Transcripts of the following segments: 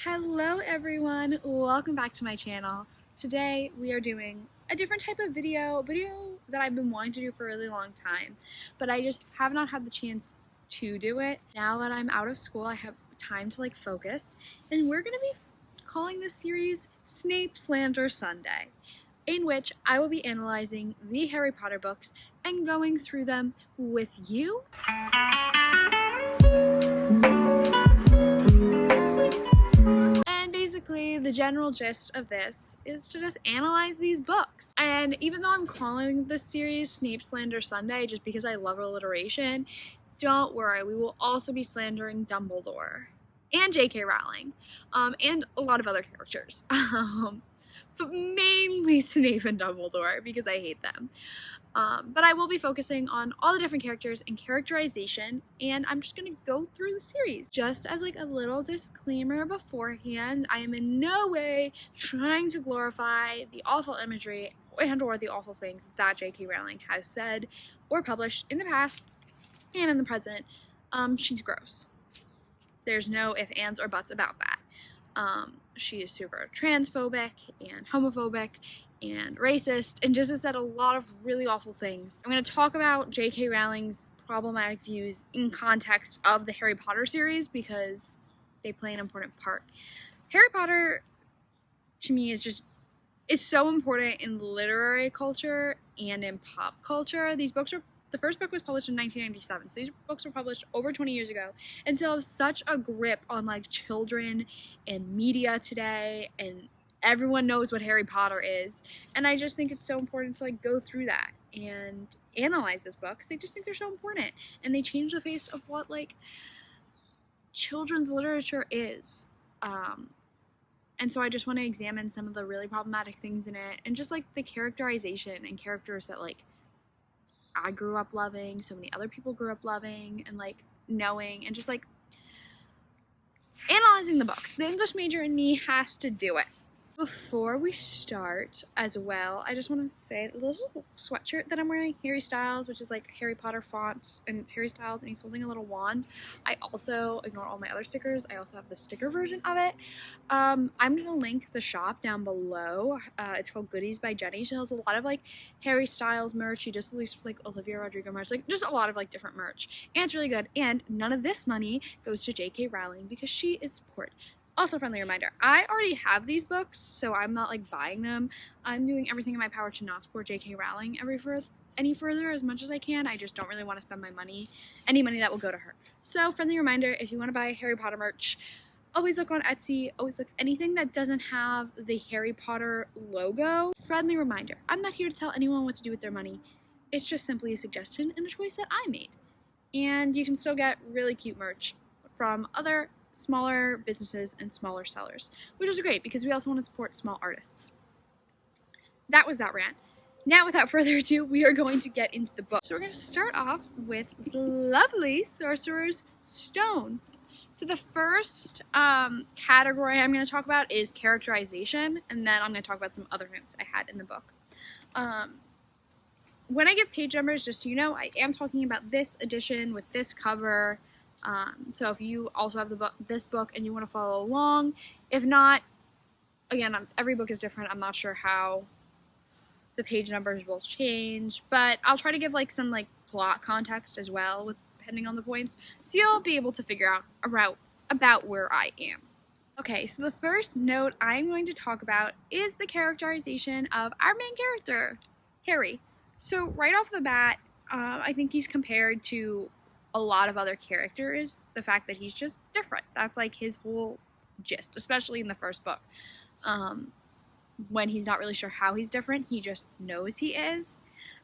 Hello everyone, welcome back to my channel. Today we are doing a different type of video that I've been wanting to do for a really long time, but I just have not had the chance to do it. Now that I'm out of school, I have time to focus, and we're going to be calling this series Snape, Slander, Sunday, in which I will be analyzing the Harry Potter books and going through them with you. The general gist of this is to just analyze these books. And even though I'm calling this series Snape, Slander, Sunday just because I love alliteration, don't worry, we will also be slandering Dumbledore and J.K. Rowling and a lot of other characters, but mainly Snape and Dumbledore because I hate them. But I will be focusing on all the different characters and characterization, and I'm just going to go through the series. Just as a little disclaimer beforehand, I am in no way trying to glorify the awful imagery and or the awful things that J.K. Rowling has said or published in the past and in the present. She's gross. There's no ifs, ands, or buts about that. She is super transphobic and homophobic and racist, and just has said a lot of really awful things. I'm going to talk about J.K. Rowling's problematic views in context of the Harry Potter series because they play an important part. Harry Potter, to me, is so important in literary culture and in pop culture. The first book was published in 1997, so these books were published over 20 years ago, and still have such a grip on children and media today, and everyone knows what Harry Potter is, and I just think it's so important to go through that and analyze this book because I just think they're so important, and they change the face of what children's literature is. And so I just want to examine some of the really problematic things in it, and just the characterization and characters that I grew up loving, so many other people grew up loving, and knowing, and just analyzing the books. The English major in me has to do it. Before we start as well, I just want to say the little sweatshirt that I'm wearing, Harry Styles, which is Harry Potter font, and it's Harry Styles, and he's holding a little wand. I also, ignore all my other stickers, I also have the sticker version of it. I'm going to link the shop down below. It's called Goodies by Jenny. She has a lot of Harry Styles merch. She just released Olivia Rodrigo merch, just a lot of different merch, and it's really good. And none of this money goes to J.K. Rowling because she is support. Also, friendly reminder, I already have these books, so I'm not buying them. I'm doing everything in my power to not support J.K. Rowling any further as much as I can. I just don't really want to spend any money that will go to her. So, friendly reminder, if you want to buy Harry Potter merch, always look on Etsy, always look anything that doesn't have the Harry Potter logo. Friendly reminder, I'm not here to tell anyone what to do with their money. It's just simply a suggestion and a choice that I made. And you can still get really cute merch from other smaller businesses and smaller sellers, which is great because we also want to support small artists. That was that rant. Now, without further ado, we are going to get into the book. So we're going to start off with the lovely Sorcerer's Stone. So the first category I'm going to talk about is characterization, and then I'm going to talk about some other notes I had in the book. When I give page numbers, just so you know, I am talking about this edition with this cover. So if you also have this book and you want to follow along, if not, again, every book is different. I'm not sure how the page numbers will change, but I'll try to give some plot context as well, depending on the points, so you'll be able to figure out about where I am. Okay, so the first note I'm going to talk about is the characterization of our main character, Harry. So right off the bat, I think he's compared to a lot of other characters, the fact that he's just different. That's his whole gist, especially in the first book. When he's not really sure how he's different, he just knows he is.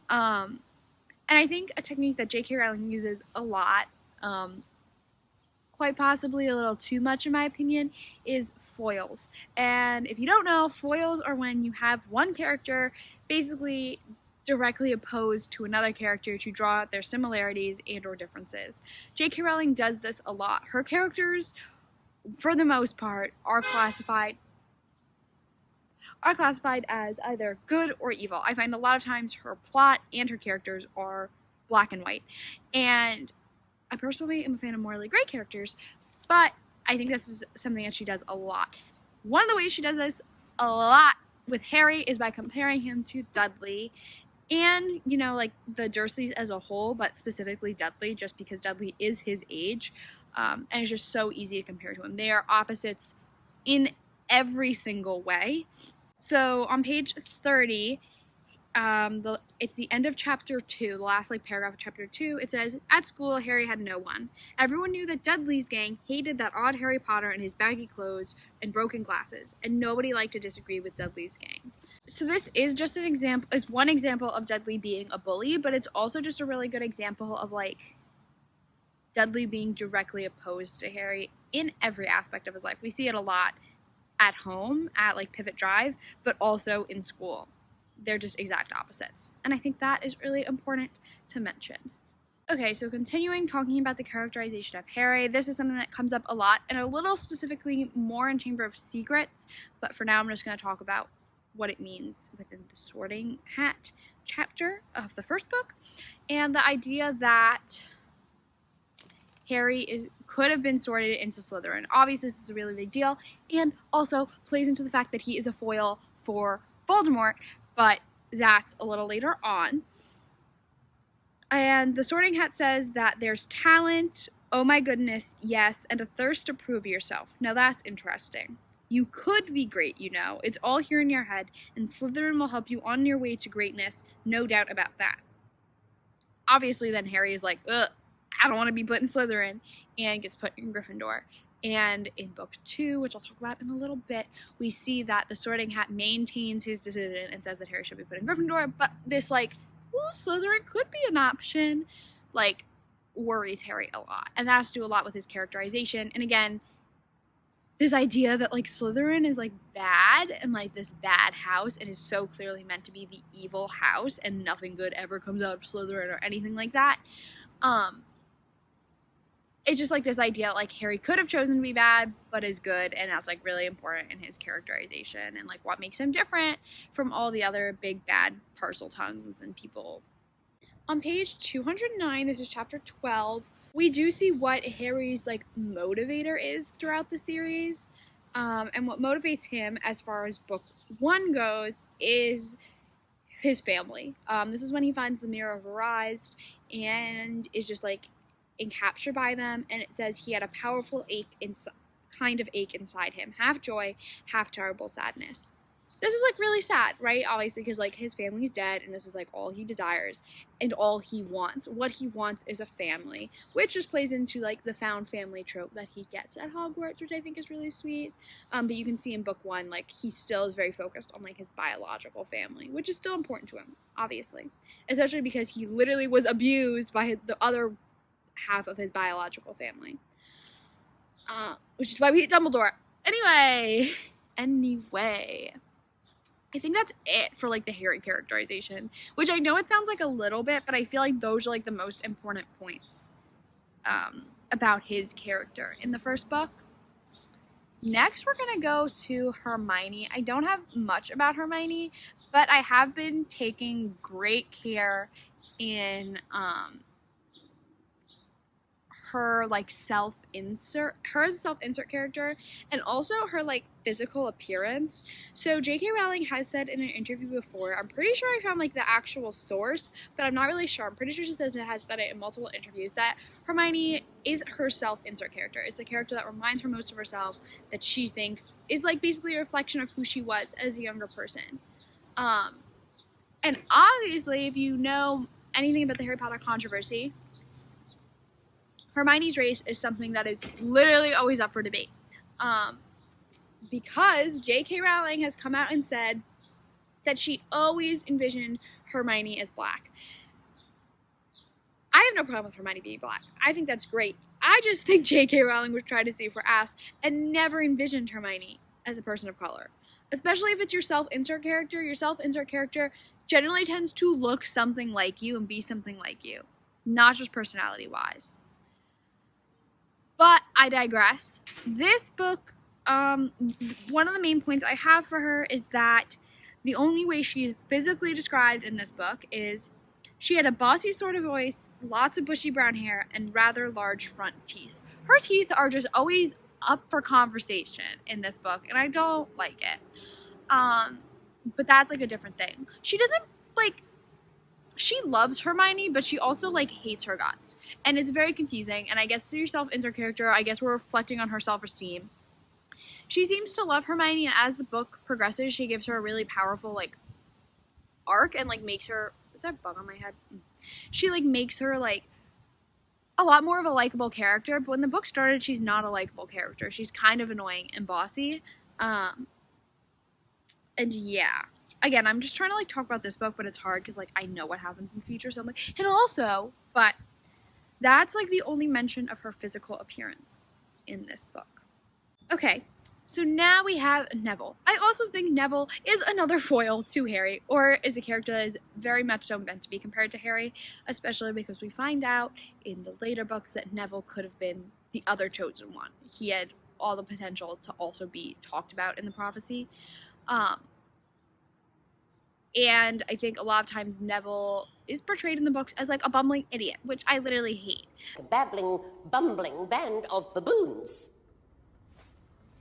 And I think a technique that J.K. Rowling uses a lot, quite possibly a little too much in my opinion, is foils. And if you don't know, foils are when you have one character basically directly opposed to another character to draw out their similarities and or differences. J.K. Rowling does this a lot. Her characters, for the most part, are classified as either good or evil. I find a lot of times her plot and her characters are black and white. And I personally am a fan of morally gray characters, but I think this is something that she does a lot. One of the ways she does this a lot with Harry is by comparing him to Dudley and, you know, like the Dursleys as a whole, but specifically Dudley, just because Dudley is his age. And it's just so easy to compare to him. They are opposites in every single way. So on page 30, it's the end of chapter 2, the last paragraph of chapter 2. It says, at school, Harry had no one. Everyone knew that Dudley's gang hated that odd Harry Potter and his baggy clothes and broken glasses, and nobody liked to disagree with Dudley's gang. So this is just an example, is one example of Dudley being a bully, but it's also just a really good example of Dudley being directly opposed to Harry in every aspect of his life. We see it a lot at home, at Pivot Drive, but also in school. They're just exact opposites. And I think that is really important to mention. Okay, so continuing talking about the characterization of Harry, this is something that comes up a lot, and a little specifically more in Chamber of Secrets, but for now I'm just going to talk about what it means within the Sorting Hat chapter of the first book, and the idea that Harry could have been sorted into Slytherin. Obviously, this is a really big deal, and also plays into the fact that he is a foil for Voldemort, but that's a little later on. And the Sorting Hat says that there's talent, oh my goodness, yes, and a thirst to prove yourself. Now that's interesting. You could be great, you know. It's all here in your head, and Slytherin will help you on your way to greatness, no doubt about that. Obviously, then Harry is like, ugh, I don't want to be put in Slytherin, and gets put in Gryffindor. And in book 2, which I'll talk about in a little bit, we see that the Sorting Hat maintains his decision and says that Harry should be put in Gryffindor, but this, Slytherin could be an option, worries Harry a lot. And that has to do a lot with his characterization. And again, this idea that, Slytherin is, bad and, this bad house and is so clearly meant to be the evil house and nothing good ever comes out of Slytherin or anything like that. It's just, this idea, Harry could have chosen to be bad, but is good, and that's, really important in his characterization and, what makes him different from all the other big, bad Parseltongues and people. On page 209, this is chapter 12, we do see what Harry's, motivator is throughout the series, and what motivates him as far as book 1 goes is his family. This is when he finds the Mirror of Arise and is just, encaptured by them, and it says he had a powerful kind of ache inside him, half joy, half terrible sadness. This is really sad, right? Obviously, because his family's dead, and this is all he desires and all he wants. What he wants is a family, which just plays into the found family trope that he gets at Hogwarts, which I think is really sweet. But you can see in book 1, he still is very focused on his biological family, which is still important to him, obviously, especially because he literally was abused by the other half of his biological family, which is why we hate Dumbledore. Anyway, I think that's it for the Harry characterization, which I know it sounds a little bit, but I feel those are the most important points about his character in the first book. Next, we're gonna go to Hermione. I don't have much about Hermione, but I have been taking great care in her self-insert character, and also her physical appearance. So J.K. Rowling has said in an interview before, I'm pretty sure I found the actual source, but I'm not really sure. I'm pretty sure she has said it in multiple interviews, that Hermione is her self-insert character. It's the character that reminds her most of herself, that she thinks is basically a reflection of who she was as a younger person. And obviously, if you know anything about the Harry Potter controversy, Hermione's race is something that is literally always up for debate. Because J.K. Rowling has come out and said that she always envisioned Hermione as black. I have no problem with Hermione being black. I think that's great. I just think J.K. Rowling was trying to save her ass and never envisioned Hermione as a person of color. Especially if it's your self-insert character. Your self-insert character generally tends to look something like you and be something like you. Not just personality-wise. But I digress. This book, one of the main points I have for her is that the only way she is physically described in this book is she had a bossy sort of voice, lots of bushy brown hair, and rather large front teeth. Her teeth are just always up for conversation in this book, and I don't like it. But that's like a different thing. She doesn't like, she loves Hermione, but she also like hates her guts, and it's very confusing. And I guess it's yourself into her character. I guess we're reflecting on her self-esteem. She seems to love Hermione, and as the book progresses, she gives her a really powerful like arc and like makes her, is that a bug on my head? She like makes her like a lot more of a likable character. But when the book started, she's not a likable character. She's kind of annoying and bossy. And yeah, again, I'm just trying to like talk about this book, but it's hard because like I know what happens in the future. So I'm like, and also, but that's like the only mention of her physical appearance in this book. Okay, so now we have Neville. I also think Neville is another foil to Harry, or is a character that is very much so meant to be compared to Harry, especially because we find out in the later books that Neville could have been the other chosen one. He had all the potential to also be talked about in the prophecy. And I think a lot of times Neville is portrayed in the books as like a bumbling idiot, which I literally hate. A babbling, bumbling band of baboons.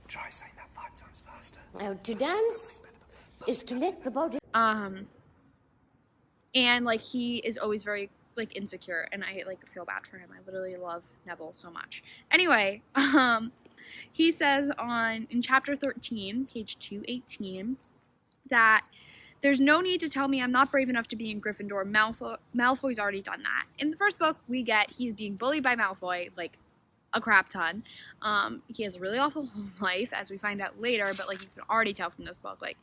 Try saying that 5 times faster. Now, to dance is to let the body... And like he is always very like insecure, and I like feel bad for him. I literally love Neville so much. Anyway, he says in chapter 13, page 218, that there's no need to tell me I'm not brave enough to be in Gryffindor. Malfoy's already done that. In the first book, we get he's being bullied by Malfoy, like a crap ton. He has a really awful life, as we find out later, but like you can already tell from this book, like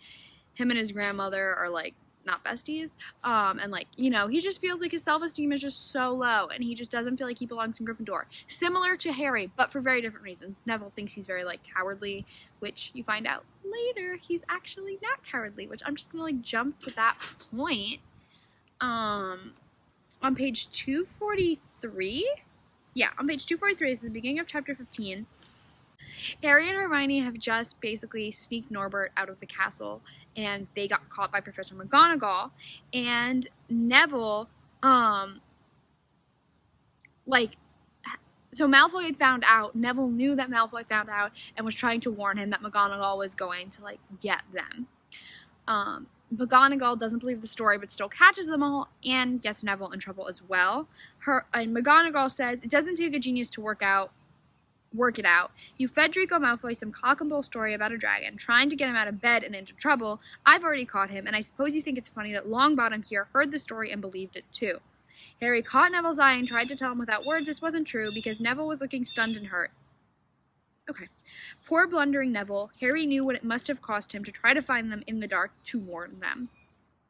him and his grandmother are like not besties, and like, you know, he just feels like his self-esteem is just so low, and he just doesn't feel like he belongs in Gryffindor. Similar to Harry, but for very different reasons. Neville thinks he's very like cowardly, which you find out later he's actually not cowardly, which I'm just gonna like jump to that point. On page 243, on page 243 is the beginning of chapter 15. Harry and Hermione have just basically sneaked Norbert out of the castle, and they got caught by Professor McGonagall, and Neville, so Malfoy had found out, Neville knew that Malfoy found out, and was trying to warn him that McGonagall was going to, like, get them. McGonagall doesn't believe the story, but still catches them all, and gets Neville in trouble as well. And McGonagall says, it doesn't take a genius to work it out. You fed Draco Malfoy some cock and bull story about a dragon, trying to get him out of bed and into trouble. I've already caught him, and I suppose you think it's funny that Longbottom here heard the story and believed it too. Harry caught Neville's eye and tried to tell him without words this wasn't true, because Neville was looking stunned and hurt. Okay. Poor blundering Neville. Harry knew what it must have cost him to try to find them in the dark to warn them.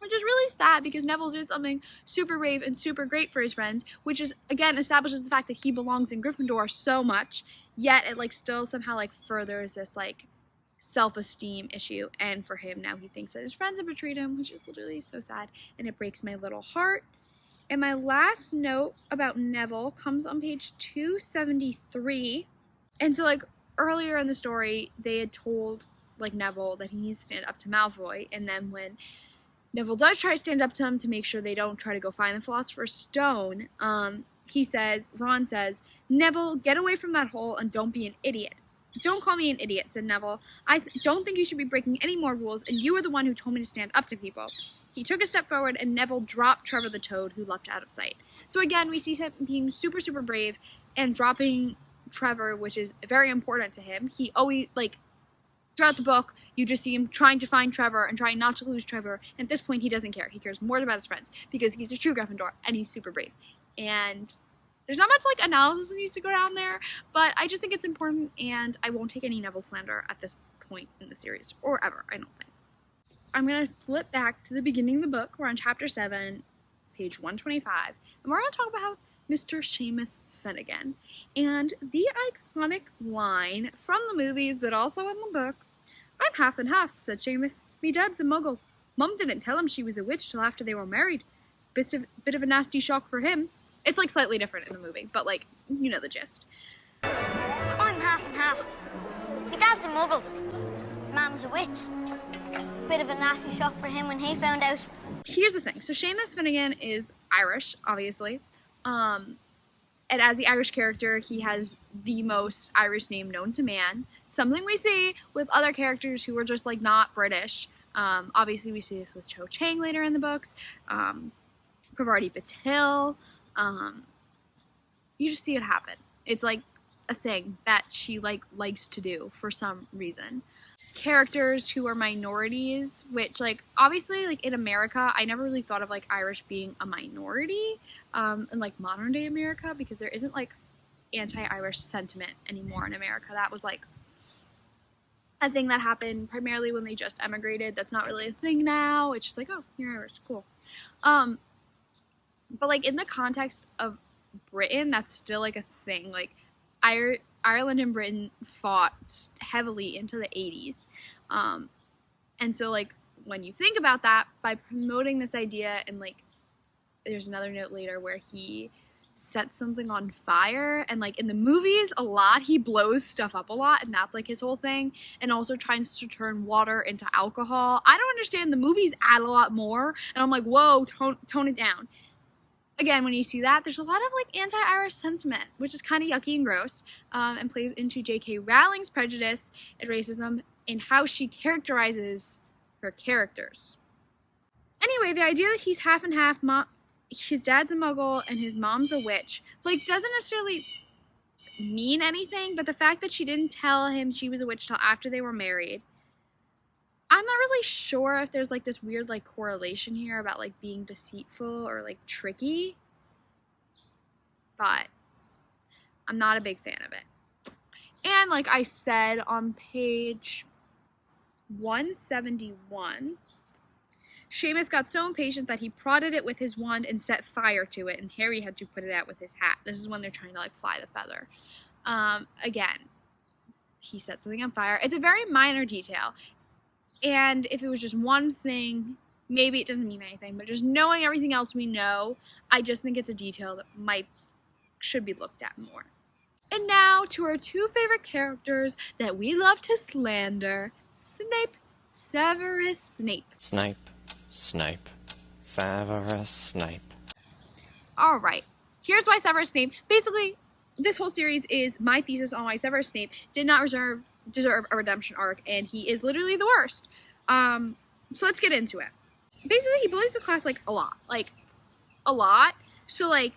Which is really sad, because Neville did something super brave and super great for his friends, which is, again, establishes the fact that he belongs in Gryffindor so much, yet it, like, still somehow, like, furthers this, like, self-esteem issue, and for him, now he thinks that his friends have betrayed him, which is literally so sad, and it breaks my little heart. And my last note about Neville comes on page 273, and so, like, earlier in the story, they had told, like, Neville that he needs to stand up to Malfoy, and then when Neville does try to stand up to him to make sure they don't try to go find the Philosopher's Stone, Ron says, Neville, get away from that hole and don't be an idiot. Don't call me an idiot, said Neville. I don't think you should be breaking any more rules, and you were the one who told me to stand up to people. He took a step forward, and Neville dropped Trevor the Toad, who leapt out of sight. So again, we see him being super, super brave and dropping Trevor, which is very important to him. He always, like, throughout the book, you just see him trying to find Trevor and trying not to lose Trevor. And at this point, he doesn't care. He cares more about his friends because he's a true Gryffindor and he's super brave. And there's not much, like, analysis that needs to go down there, but I just think it's important, and I won't take any Neville slander at this point in the series, or ever, I don't think. I'm going to flip back to the beginning of the book. We're on chapter 7, page 125, and we're going to talk about Mr. Seamus Finnegan, and the iconic line from the movies, but also in the book. I'm half and half, said Seamus. Me dad's a muggle. Mum didn't tell him she was a witch till after they were married. Bit of a nasty shock for him. It's, like, slightly different in the movie, but, like, you know the gist. I'm half and half. Me dad's a muggle. Mum's a witch. Bit of a nasty shock for him when he found out. Here's the thing. So Seamus Finnegan is Irish, obviously. And as the Irish character, he has the most Irish name known to man. Something we see with other characters who are just, like, not British. Obviously, we see this with Cho Chang later in the books. Parvati Patil. You just see it happen. It's, like, a thing that she, like, likes to do for some reason. Characters who are minorities, which, like, obviously, like, in America, I never really thought of, like, Irish being a minority in, like, modern day America, because there isn't, like, anti-Irish sentiment anymore in America. That was, like, a thing that happened primarily when they just emigrated. That's not really a thing now. It's just like, oh, you're Irish, cool. But, like, in the context of Britain, that's still, like, a thing. Like, Ireland and Britain fought heavily into the 80s. And so, like, when you think about that, by promoting this idea, and, like, there's another note later where he sets something on fire, and, like, in the movies, a lot, he blows stuff up a lot, and that's, like, his whole thing, and also tries to turn water into alcohol. I don't understand. The movies add a lot more, and I'm like, whoa, tone it down. Again, when you see that, there's a lot of, like, anti-Irish sentiment, which is kind of yucky and gross, and plays into J.K. Rowling's prejudice and racism in how she characterizes her characters. Anyway, the idea that he's half and half, his dad's a muggle and his mom's a witch, like, doesn't necessarily mean anything, but the fact that she didn't tell him she was a witch till after they were married, I'm not really sure if there's, like, this weird, like, correlation here about, like, being deceitful or, like, tricky. But I'm not a big fan of it. And, like I said, on page 171, Seamus got so impatient that he prodded it with his wand and set fire to it, and Harry had to put it out with his hat. This is when they're trying to, like, fly the feather. Again, he set something on fire. It's a very minor detail. And if it was just one thing, maybe it doesn't mean anything. But just knowing everything else we know, I just think it's a detail that should be looked at more. And now to our two favorite characters that we love to slander: Snape, Severus Snape. Snape, Severus Snape. Alright, here's why Severus Snape, basically, this whole series is my thesis on why Severus Snape did not deserve a redemption arc, and he is literally the worst. So let's get into it. Basically, he bullies the class, like, a lot. So, like,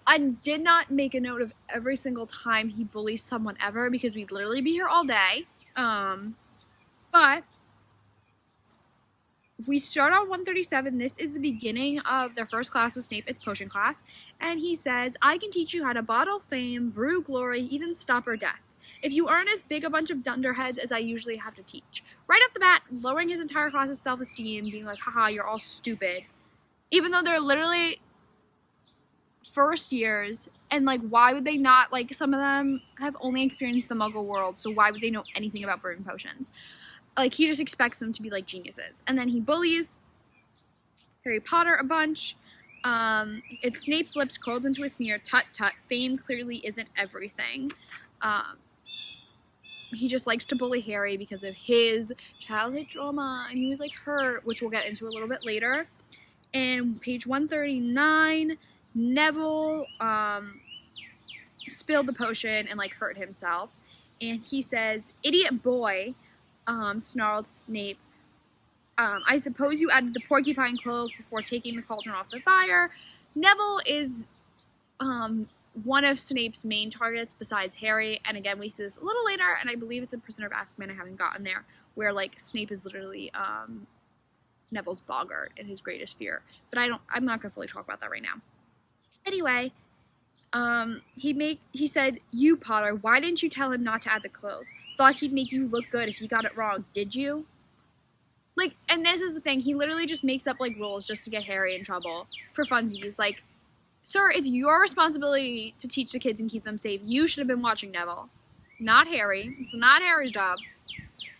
I did not make a note of every single time he bullies someone ever, because we'd literally be here all day. But we start on 137. This is the beginning of their first class with Snape. It's potion class. And he says, I can teach you how to bottle fame, brew glory, even stop her death. If you aren't as big a bunch of dunderheads as I usually have to teach. Right off the bat, lowering his entire class's self-esteem, being like, haha, you're all stupid. Even though they're literally first years, and, like, why would they not, like, some of them have only experienced the Muggle world, so why would they know anything about brewing potions? Like, he just expects them to be, like, geniuses. And then he bullies Harry Potter a bunch. It's Snape's lips curled into a sneer. Tut tut, fame clearly isn't everything. He just likes to bully Harry because of his childhood trauma, and he was, like, hurt, which we'll get into a little bit later. And page 139, Neville spilled the potion and, like, hurt himself. And he says, idiot boy, snarled Snape. I suppose you added the porcupine clothes before taking the cauldron off the fire. Neville is one of Snape's main targets besides Harry, and again, we see this a little later, and I believe it's in Prisoner of Azkaban. I haven't gotten there, where, like, Snape is literally Neville's boggart and his greatest fear. But I'm not gonna fully talk about that right now. Anyway, he said, you, Potter, why didn't you tell him not to add the clothes? Thought he'd make you look good if you got it wrong, did you? Like, and this is the thing, he literally just makes up, like, rules just to get Harry in trouble for funsies. Like, sir, it's your responsibility to teach the kids and keep them safe. You should have been watching Neville, not Harry. It's not Harry's job.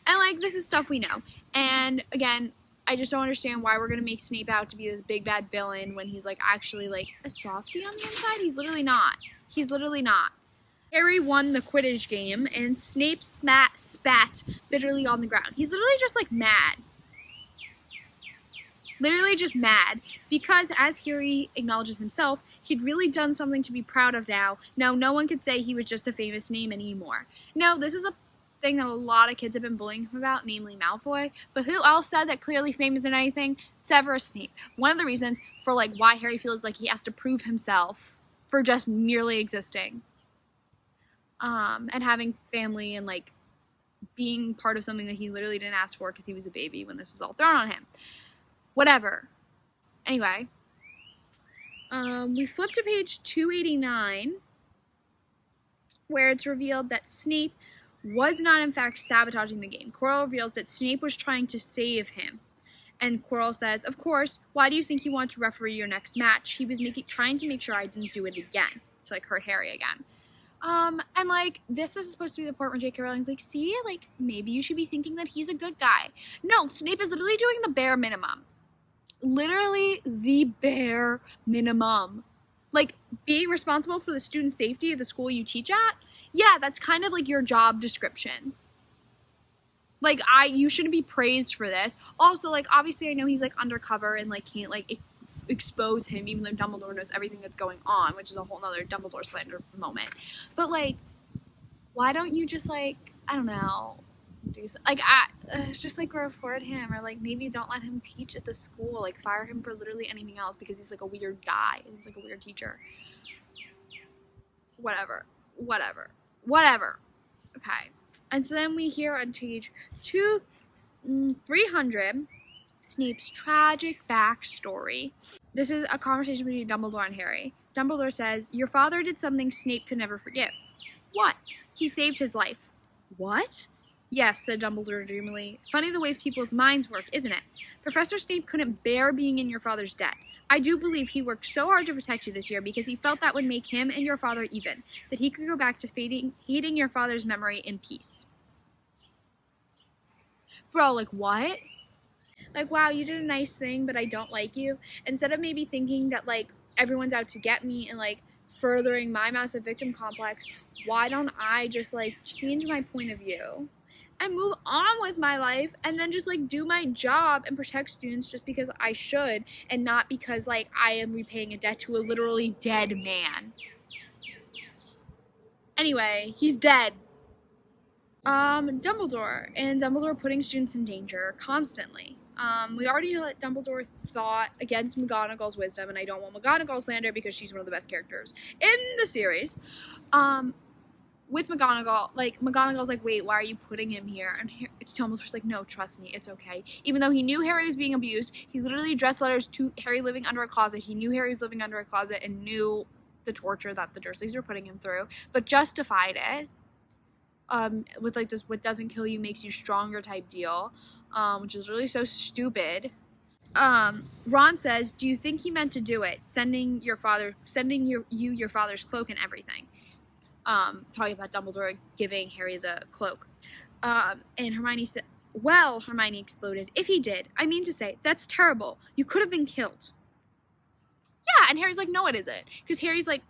And, like, this is stuff we know. And, again, I just don't understand why we're going to make Snape out to be this big bad villain when he's, like, actually, like, a softie on the inside. He's literally not. He's literally not. Harry won the Quidditch game, and Snape spat bitterly on the ground. He's literally just, like, mad. Literally just mad. Because, as Harry acknowledges himself, He'd really done something to be proud of now. Now no one could say he was just a famous name anymore. No, this is a thing that a lot of kids have been bullying him about, namely Malfoy. But who else said that clearly fame isn't anything? Severus Snape. One of the reasons for like why Harry feels like he has to prove himself for just merely existing. And having family and like being part of something that he literally didn't ask for because he was a baby when this was all thrown on him. Whatever. Anyway, we flip to page 289, where it's revealed that Snape was not in fact sabotaging the game. Quirrell reveals that Snape was trying to save him. And Quirrell says, of course, why do you think you want to referee your next match? He was trying to make sure I didn't do it again. To like hurt Harry again. And like, this is supposed to be the part where J.K. Rowling's like, see, like, maybe you should be thinking that he's a good guy. No, Snape is literally doing the bare minimum. Literally the bare minimum. Like, being responsible for the student safety of the school you teach at? Yeah, that's kind of like your job description. Like, you shouldn't be praised for this. Also, like, obviously I know he's, like, undercover and, like, can't, like, expose him, even though Dumbledore knows everything that's going on, which is a whole nother Dumbledore slander moment. But, like, why don't you just, like, I don't know, do like, just, like, report him, or, like, maybe don't let him teach at the school, like, fire him for literally anything else, because he's, like, a weird guy, and he's, like, a weird teacher. Whatever. Okay. And so then we hear on page 300, Snape's tragic backstory. This is a conversation between Dumbledore and Harry. Dumbledore says, your father did something Snape could never forgive. What? He saved his life. What? Yes, said Dumbledore dreamily. Funny the ways people's minds work, isn't it? Professor Snape couldn't bear being in your father's debt. I do believe he worked so hard to protect you this year because he felt that would make him and your father even, that he could go back to hating your father's memory in peace. Bro, like, what? Like, wow, you did a nice thing, but I don't like you. Instead of maybe thinking that, like, everyone's out to get me and, like, furthering my massive victim complex, why don't I just, like, change my point of view and move on with my life and then just, like, do my job and protect students just because I should and not because, like, I am repaying a debt to a literally dead man. Anyway, he's dead. Dumbledore putting students in danger constantly. We already know that Dumbledore fought against McGonagall's wisdom, and I don't want McGonagall slander because she's one of the best characters in the series. With McGonagall, like, McGonagall's like, wait, why are you putting him here? And Dumbledore's like, no, trust me, it's okay. Even though he knew Harry was being abused, he literally addressed letters to Harry living under a closet. He knew Harry was living under a closet and knew the torture that the Dursleys were putting him through, but justified it. With like this what doesn't kill you makes you stronger type deal, which is really so stupid. Ron says, do you think he meant to do it, sending your father's cloak and everything? Talking about Dumbledore giving Harry the cloak. And Hermione said, well, Hermione exploded, if he did, I mean to say, that's terrible. You could have been killed. Yeah, and Harry's like, no, it isn't. Because Harry's like,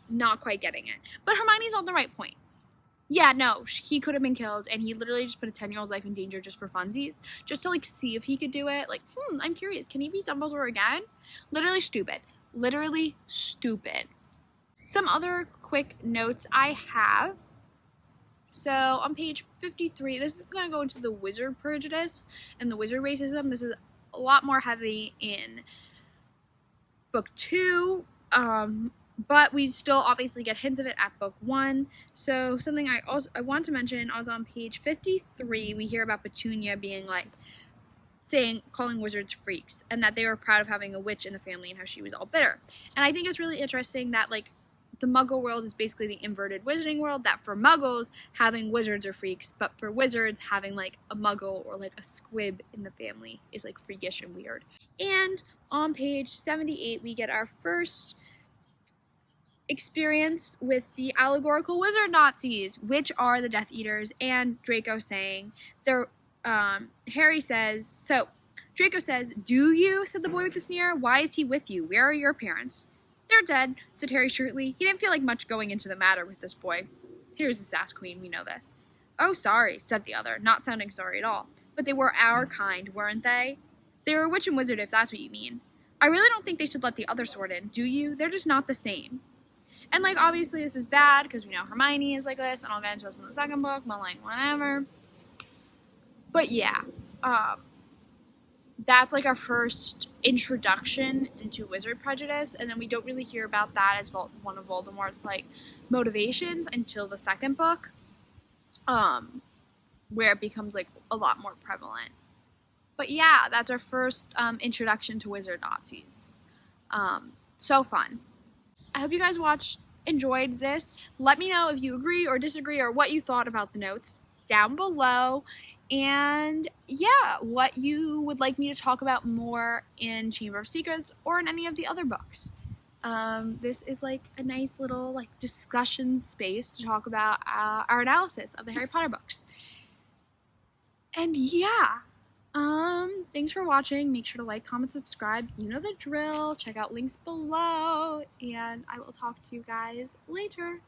not quite getting it. But Hermione's on the right point. Yeah, no, he could have been killed, and he literally just put a 10-year-old's life in danger just for funsies, just to, like, see if he could do it. Like, I'm curious, can he beat Dumbledore again? Literally stupid. Literally stupid. Some other quick notes I have. So, on page 53, this is going to go into the wizard prejudice and the wizard racism. This is a lot more heavy in book 2, but we still obviously get hints of it at book 1. So something I want to mention, also on page 53, we hear about Petunia being like, calling wizards freaks, and that they were proud of having a witch in the family and how she was all bitter. And I think it's really interesting that, like, the Muggle world is basically the inverted wizarding world, that for Muggles, having wizards are freaks, but for wizards, having, like, a Muggle or, like, a squib in the family is, like, freakish and weird. And on page 78, we get our first experience with the allegorical wizard Nazis, which are the Death Eaters, and Draco saying, Harry says, so, Draco says, do you, said the boy with a sneer, why is he with you, where are your parents? They're dead, said Harry shortly. He didn't feel like much going into the matter with this boy. Here's the sass queen, we know this. Oh, sorry, said the other, not sounding sorry at all. But they were our kind, weren't they? They were a witch and wizard, if that's what you mean. I really don't think they should let the other sword in, do you? They're just not the same. And, like, obviously this is bad because we know Hermione is like this, and I'll get into this in the second book, but, like, whatever. But, yeah. That's, like, our first introduction into wizard prejudice, and then we don't really hear about that as one of Voldemort's, like, motivations until the second book, where it becomes, like, a lot more prevalent. But, yeah, that's our first introduction to wizard Nazis. So fun. I hope you guys enjoyed this. Let me know if you agree or disagree or what you thought about the notes down below. And yeah, what you would like me to talk about more in Chamber of Secrets or in any of the other books. This is like a nice little like discussion space to talk about our analysis of the Harry Potter books. And yeah. Thanks for watching. Make sure to like, comment, subscribe. You know the drill. Check out links below. And I will talk to you guys later.